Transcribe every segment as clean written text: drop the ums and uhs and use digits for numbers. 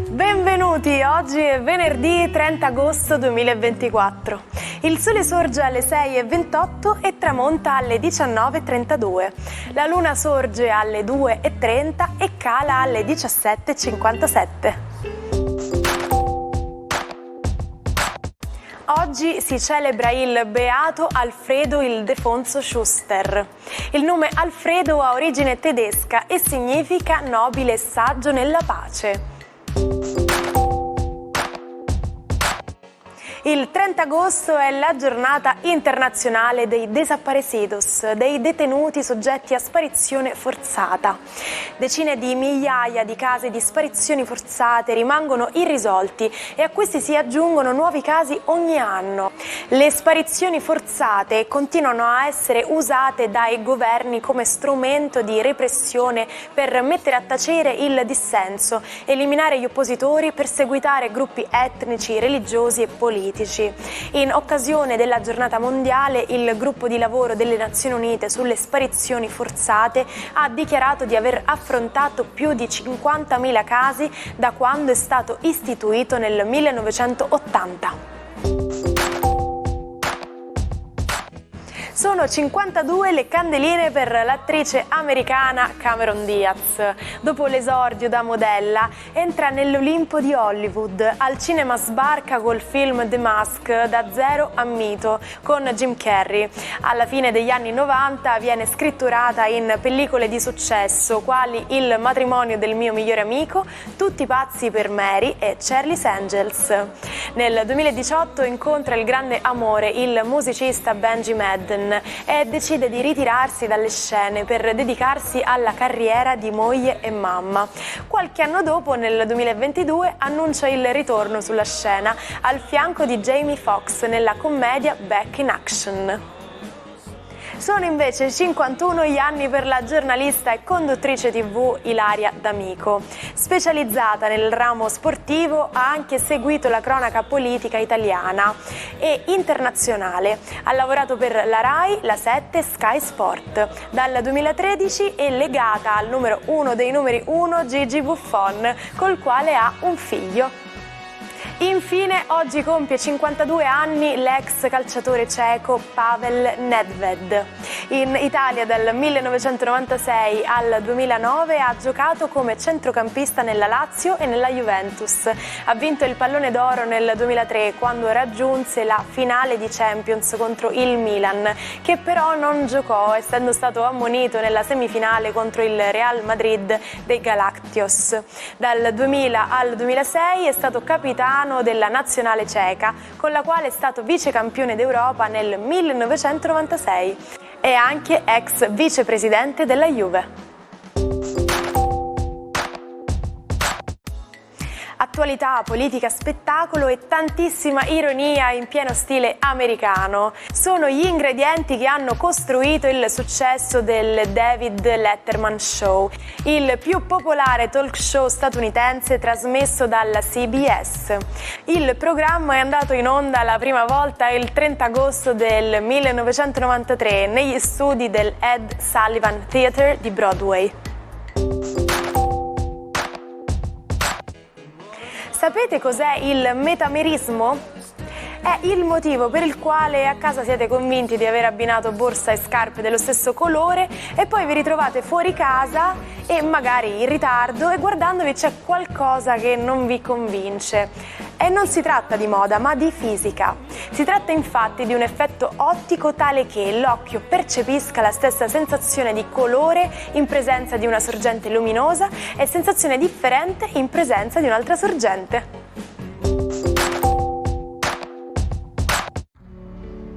Benvenuti, oggi è venerdì 30 agosto 2024. Il sole sorge alle 6:28 e tramonta alle 19:32. La luna sorge alle 2:30 e cala alle 17:57. Oggi si celebra il beato Alfredo Ildefonso Schuster. Il nome Alfredo ha origine tedesca e significa nobile e saggio nella pace. Il 30 agosto è la giornata internazionale dei desaparecidos, dei detenuti soggetti a sparizione forzata. Decine di migliaia di casi di sparizioni forzate rimangono irrisolti e a questi si aggiungono nuovi casi ogni anno. Le sparizioni forzate continuano a essere usate dai governi come strumento di repressione per mettere a tacere il dissenso, eliminare gli oppositori, perseguitare gruppi etnici, religiosi e politici. In occasione della giornata mondiale, il gruppo di lavoro delle Nazioni Unite sulle sparizioni forzate ha dichiarato di aver affrontato più di 50.000 casi da quando è stato istituito nel 1980. Sono 52 le candeline per l'attrice americana Cameron Diaz. Dopo l'esordio da modella, entra nell'Olimpo di Hollywood. Al cinema sbarca col film The Mask, da zero a mito, con Jim Carrey. Alla fine degli anni 90 viene scritturata in pellicole di successo, quali Il matrimonio del mio migliore amico, Tutti pazzi per Mary e Charlie's Angels. Nel 2018 incontra il grande amore, il musicista Benji Madden, e decide di ritirarsi dalle scene per dedicarsi alla carriera di moglie e mamma. Qualche anno dopo, nel 2022, annuncia il ritorno sulla scena al fianco di Jamie Foxx nella commedia Back in Action. Sono invece 51 gli anni per la giornalista e conduttrice TV Ilaria D'Amico. Specializzata nel ramo sportivo, ha anche seguito la cronaca politica italiana e internazionale. Ha lavorato per la Rai, la 7 e Sky Sport. Dal 2013 è legata al numero 1 dei numeri 1 Gigi Buffon, col quale ha un figlio. Infine, oggi compie 52 anni l'ex calciatore ceco Pavel Nedved. In Italia dal 1996 al 2009 ha giocato come centrocampista nella Lazio e nella Juventus. Ha vinto il Pallone d'Oro nel 2003 quando raggiunse la finale di Champions contro il Milan, che però non giocò essendo stato ammonito nella semifinale contro il Real Madrid dei Galacticos. Dal 2000 al 2006 è stato capitano della nazionale ceca, con la quale è stato vicecampione d'Europa nel 1996. È anche ex vicepresidente della Juve. Attualità, politica, spettacolo e tantissima ironia in pieno stile americano sono gli ingredienti che hanno costruito il successo del David Letterman Show, il più popolare talk show statunitense trasmesso dalla CBS. Il programma è andato in onda la prima volta il 30 agosto del 1993 negli studi del Ed Sullivan Theatre di Broadway. Sapete cos'è il metamerismo? È il motivo per il quale a casa siete convinti di aver abbinato borsa e scarpe dello stesso colore e poi vi ritrovate fuori casa e magari in ritardo e guardandovi c'è qualcosa che non vi convince. E non si tratta di moda, ma di fisica. Si tratta infatti di un effetto ottico tale che l'occhio percepisca la stessa sensazione di colore in presenza di una sorgente luminosa e sensazione differente in presenza di un'altra sorgente.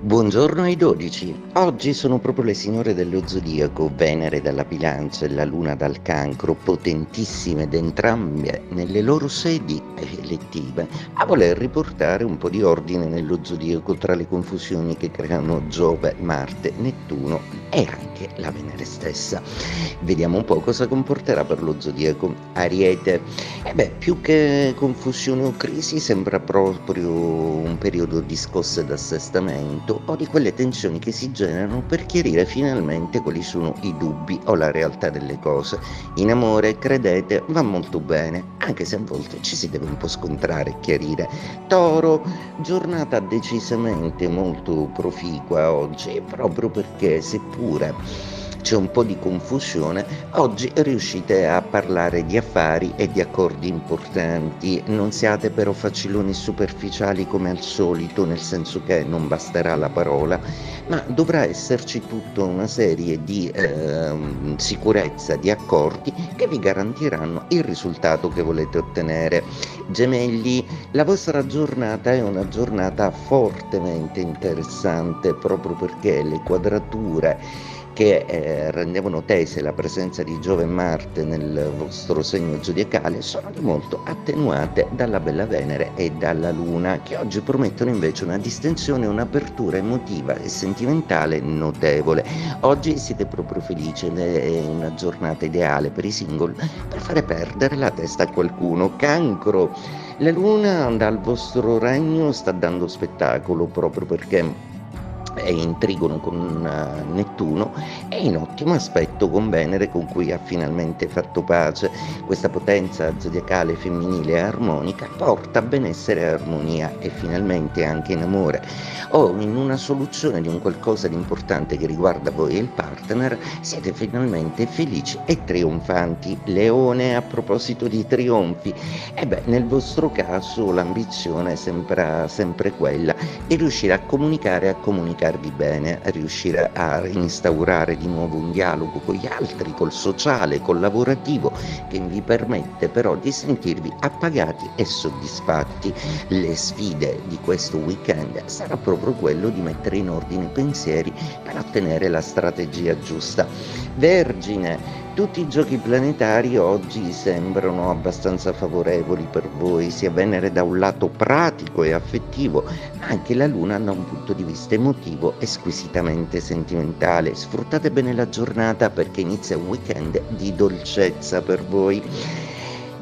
Buongiorno ai 12. Oggi sono proprio le signore dello zodiaco, Venere dalla Bilancia e la Luna dal Cancro, potentissime ed entrambe nelle loro sedi elettive, a voler riportare un po' di ordine nello zodiaco tra le confusioni che creano Giove, Marte, Nettuno e anche la Venere stessa. Vediamo un po' cosa comporterà per lo zodiaco Ariete. Più che confusione o crisi sembra proprio un periodo di scosse d'assestamento o di quelle tensioni che si generano per chiarire finalmente quali sono i dubbi o la realtà delle cose. In amore, credete, va molto bene, anche se a volte ci si deve un po' scontrare e chiarire. Toro, giornata decisamente molto proficua oggi, proprio perché seppure c'è un po' di confusione, oggi riuscite a parlare di affari e di accordi importanti. Non siate però faciloni superficiali come al solito, nel senso che non basterà la parola, ma dovrà esserci tutta una serie di sicurezza, di accordi che vi garantiranno il risultato che volete ottenere. Gemelli, la vostra giornata è una giornata fortemente interessante proprio perché le quadrature che rendevano tese la presenza di Giove e Marte nel vostro segno zodiacale sono di molto attenuate dalla bella Venere e dalla Luna, che oggi promettono invece una distensione, un'apertura emotiva e sentimentale notevole. Oggi siete proprio felici ed è una giornata ideale per i single per fare perdere la testa a qualcuno. Cancro, la Luna dal vostro regno sta dando spettacolo proprio perché è in trigono con Nettuno e in ottimo aspetto con Venere, con cui ha finalmente fatto pace. Questa potenza zodiacale femminile e armonica porta benessere e armonia e finalmente anche in amore o in una soluzione di un qualcosa di importante che riguarda voi e il partner. Siete finalmente felici e trionfanti. Leone, a proposito di trionfi, nel vostro caso l'ambizione sembra sempre quella di riuscire a comunicarvi bene, a riuscire a instaurare di nuovo un dialogo con gli altri, col sociale, col lavorativo, che vi permette però di sentirvi appagati e soddisfatti. Le sfide di questo weekend sarà proprio quello di mettere in ordine i pensieri per ottenere la strategia giusta. Vergine, tutti i giochi planetari oggi sembrano abbastanza favorevoli per voi, sia Venere da un lato pratico e affettivo, ma anche la Luna da un punto di vista emotivo e squisitamente sentimentale. Sfruttate bene la giornata perché inizia un weekend di dolcezza per voi.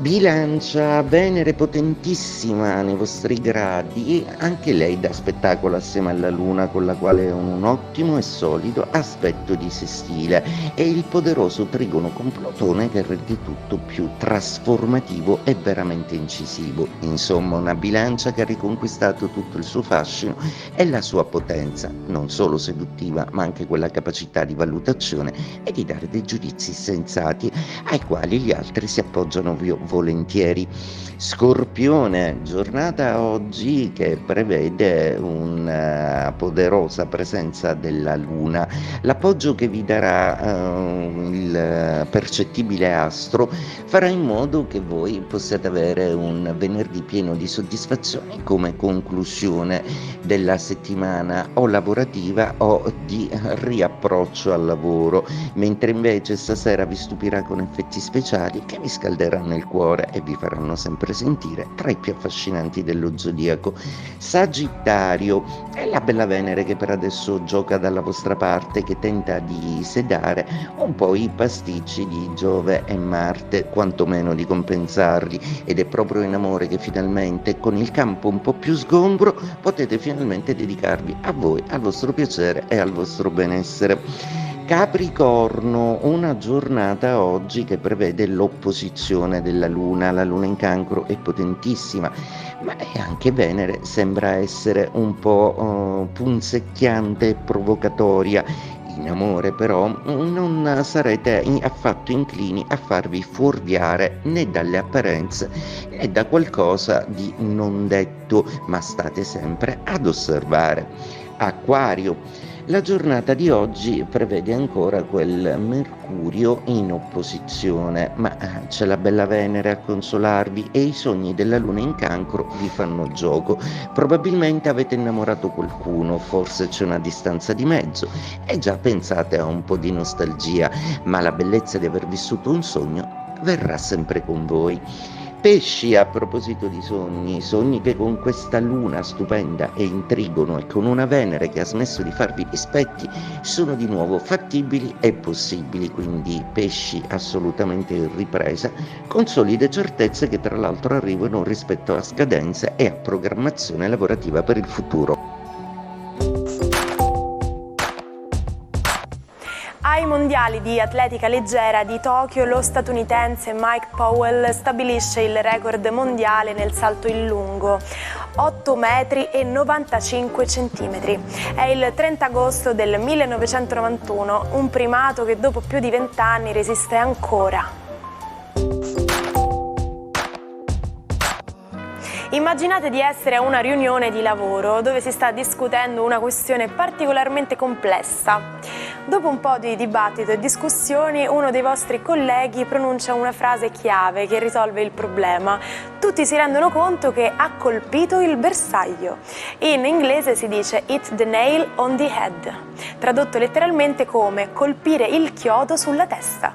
Bilancia, Venere potentissima nei vostri gradi, anche lei dà spettacolo assieme alla Luna, con la quale è un ottimo e solido aspetto di sestile, e il poderoso trigono con Plutone che rende tutto più trasformativo e veramente incisivo. Insomma, una bilancia che ha riconquistato tutto il suo fascino e la sua potenza, non solo seduttiva, ma anche quella capacità di valutazione e di dare dei giudizi sensati ai quali gli altri si appoggiano volentieri. Scorpione, giornata oggi che prevede una poderosa presenza della Luna. L'appoggio che vi darà il percettibile astro farà in modo che voi possiate avere un venerdì pieno di soddisfazioni come conclusione della settimana o lavorativa o di riapproccio al lavoro, mentre invece stasera vi stupirà con effetti speciali che vi scalderanno il cuore e vi faranno sempre sentire tra i più affascinanti dello zodiaco. Sagittario, è la bella Venere che per adesso gioca dalla vostra parte, che tenta di sedare un po' i pasticci di Giove e Marte, quantomeno di compensarli, ed è proprio in amore che finalmente, con il campo un po' più sgombro, potete finalmente dedicarvi a voi, al vostro piacere e al vostro benessere. Capricorno, una giornata oggi che prevede l'opposizione della Luna. La Luna in Cancro è potentissima, ma anche Venere sembra essere un po' punzecchiante e provocatoria. In amore però non sarete affatto inclini a farvi fuorviare né dalle apparenze né da qualcosa di non detto, ma state sempre ad osservare. Acquario, la giornata di oggi prevede ancora quel Mercurio in opposizione, ma c'è la bella Venere a consolarvi e i sogni della Luna in Cancro vi fanno gioco. Probabilmente avete innamorato qualcuno, forse c'è una distanza di mezzo e già pensate a un po' di nostalgia, ma la bellezza di aver vissuto un sogno verrà sempre con voi. Pesci, a proposito di sogni che con questa Luna stupenda e in trigono e con una Venere che ha smesso di farvi dispetti sono di nuovo fattibili e possibili, quindi pesci assolutamente in ripresa, con solide certezze che tra l'altro arrivano rispetto a scadenze e a programmazione lavorativa per il futuro. Ai mondiali di atletica leggera di Tokyo, lo statunitense Mike Powell stabilisce il record mondiale nel salto in lungo, 8 metri e 95 centimetri. È il 30 agosto del 1991, un primato che dopo più di 20 anni resiste ancora. Immaginate di essere a una riunione di lavoro dove si sta discutendo una questione particolarmente complessa. Dopo un po' di dibattito e discussioni, uno dei vostri colleghi pronuncia una frase chiave che risolve il problema. Tutti si rendono conto che ha colpito il bersaglio. In inglese si dice hit the nail on the head, tradotto letteralmente come colpire il chiodo sulla testa.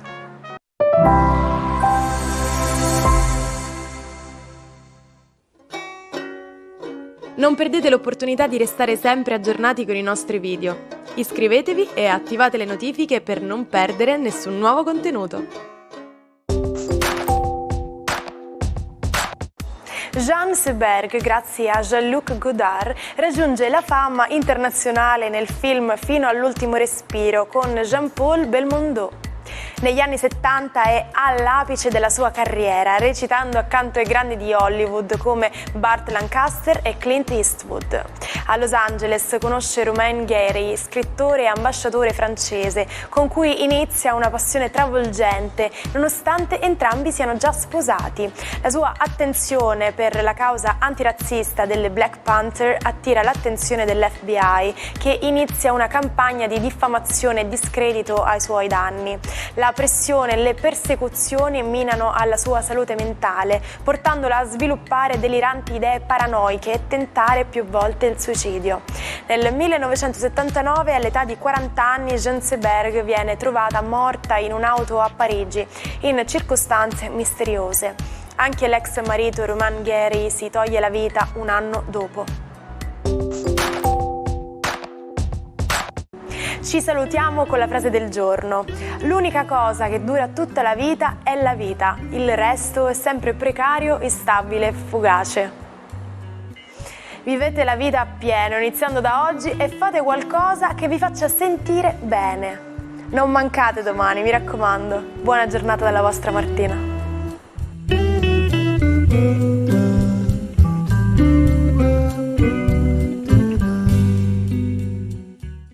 Non perdete l'opportunità di restare sempre aggiornati con i nostri video. Iscrivetevi e attivate le notifiche per non perdere nessun nuovo contenuto. Jean Seberg, grazie a Jean-Luc Godard, raggiunge la fama internazionale nel film Fino all'ultimo respiro con Jean-Paul Belmondo. Negli anni 70 è all'apice della sua carriera, recitando accanto ai grandi di Hollywood come Burt Lancaster e Clint Eastwood. A Los Angeles conosce Romain Gary, scrittore e ambasciatore francese, con cui inizia una passione travolgente, nonostante entrambi siano già sposati. La sua attenzione per la causa antirazzista delle Black Panther attira l'attenzione dell'FBI, che inizia una campagna di diffamazione e discredito ai suoi danni. La pressione e le persecuzioni minano alla sua salute mentale, portandola a sviluppare deliranti idee paranoiche e tentare più volte il suicidio. Nel 1979, all'età di 40 anni, Jean Seberg viene trovata morta in un'auto a Parigi, in circostanze misteriose. Anche l'ex marito Romain Gary si toglie la vita un anno dopo. Ci salutiamo con la frase del giorno. L'unica cosa che dura tutta la vita è la vita, il resto è sempre precario, instabile e fugace. Vivete la vita appieno, iniziando da oggi, e fate qualcosa che vi faccia sentire bene. Non mancate domani, mi raccomando. Buona giornata dalla vostra Martina.